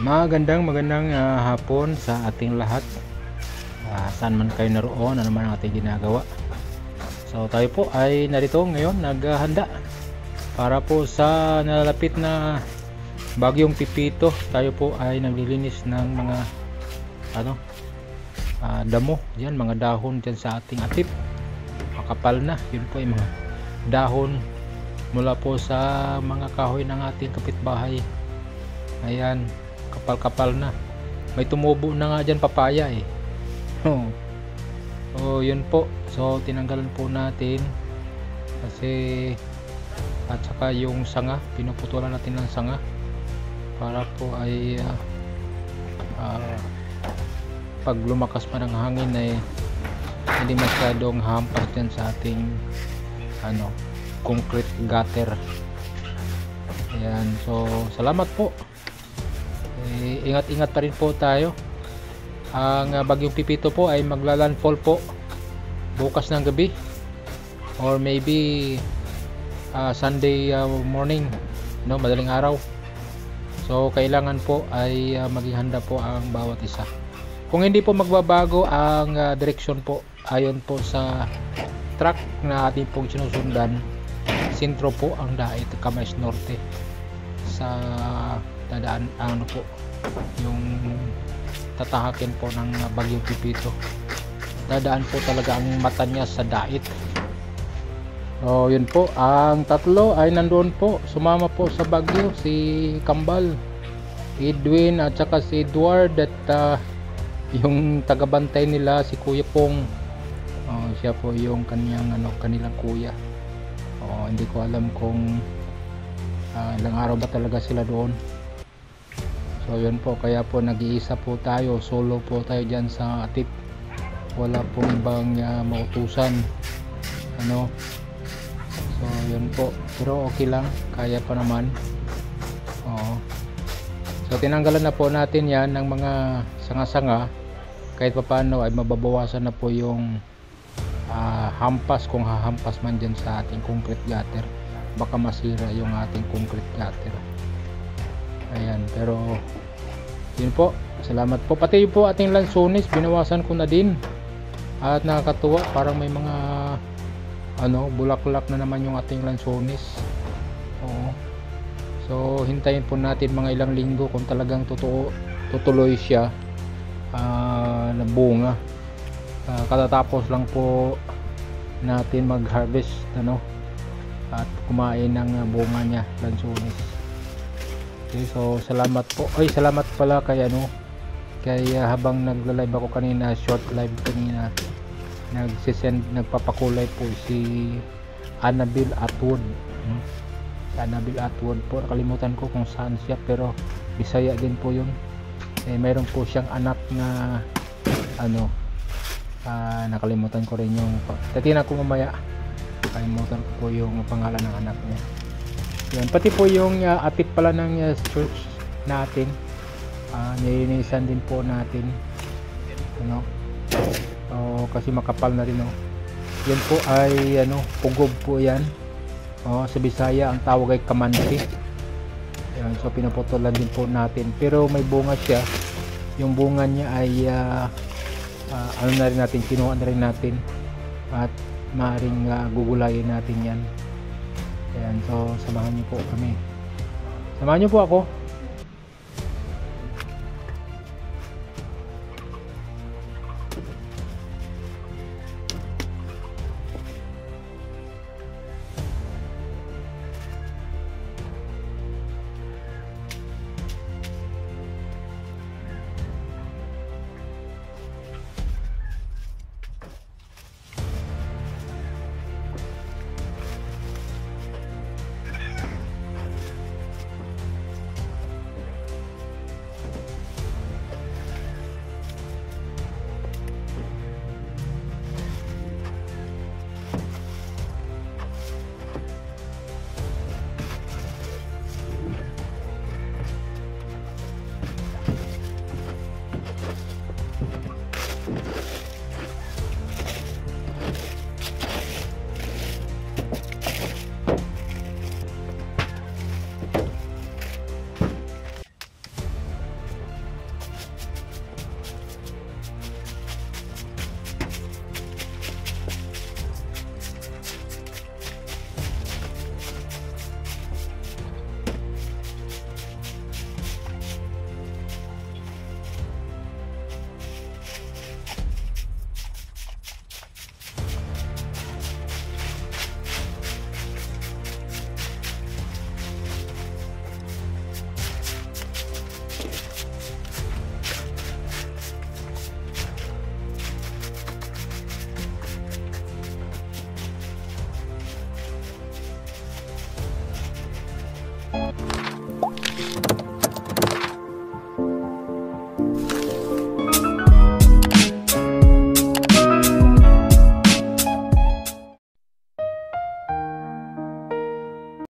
Magandang hapon sa ating lahat. Saan man kayo naroon, ano man ang ating ginagawa. So tayo po ay narito ngayon naghahanda para po sa nalalapit na bagyong Pipito. Tayo po ay naglilinis ng mga damo diyan, mga dahon diyan sa ating atip. Makapal na, yun po ay mga dahon mula po sa mga kahoy ng ating kapitbahay. Ayan, kapal-kapal na. May tumubo na nga dyan papaya eh. So yun po. So tinanggalan po natin kasi, at saka yung sanga, pinuputulan natin ng sanga para po ay pag lumakas pa ng hangin ay hindi masyadong hampas dyan sa ating concrete gutter. Ayan, so salamat po. Ingat-ingat pa rin po tayo. Ang bagyong Pipito po ay maglalandfall po bukas ng gabi or maybe Sunday morning, madaling araw. So kailangan po ay maging handa po ang bawat isa. Kung hindi po magbabago ang direksyon po ayon po sa track na ating pong sinusundan, sentro po ang dait Camarines Norte sa dadaan po yung tatahakin po ng bagyong Pipito. Dadaan po talaga ang mata niya sa dait. So yun po, ang tatlo ay nandoon po, sumama po sa bagyo, si Kambal, Edwin at saka si Edward, at yung tagabantay nila si Kuya Pong. Siya po yung kanilang kuya. Hindi ko alam kung ilang araw ba talaga sila doon. So yun po, kaya po nag-iisa po tayo, solo po tayo dyan sa atip. Wala pong ibang mautusan. So yun po, pero okay lang, kaya pa naman. So tinanggalan na po natin yan ng mga sanga-sanga. Kahit pa paano ay mababawasan na po yung hampas, kung hahampas man dyan sa ating concrete gutter. Baka masira yung ating concrete gutter. Ayan, pero yun po, salamat po. Pati po ating lansones binawasan ko na din, at nakakatuwa, parang may mga bulaklak na naman yung ating lansones. So hintayin po natin mga ilang linggo kung talagang tutuloy siya na bunga. Katatapos lang po natin mag harvest at kumain ng bunga niya, lansones. Okay, so salamat po. Salamat pala kay habang nagla-live ako kanina, short live kanina, nagpapakulay po si Annabelle Atwood. Annabelle Atwood po, nakalimutan ko kung saan siya, pero Bisaya din po yun. Mayroon po siyang anak na nakalimutan ko rin yung, tatinan ko mamaya, nakalimutan ko po yung pangalan ng anak niya. Yan, pati po yung atip pala ng church natin, nilinisan din po natin, kasi makapal na rin. Yan po ay pugob po yan. Sa Bisaya ang tawag ay kamansi. Yan, so pinuputulan din po natin, pero may bunga siya. Yung bunga niya ay na rin natin, kinuha na rin natin, at maaaring gugulayin natin yan. Ayan, so samahan niyo po kami, samahan niyo po ako.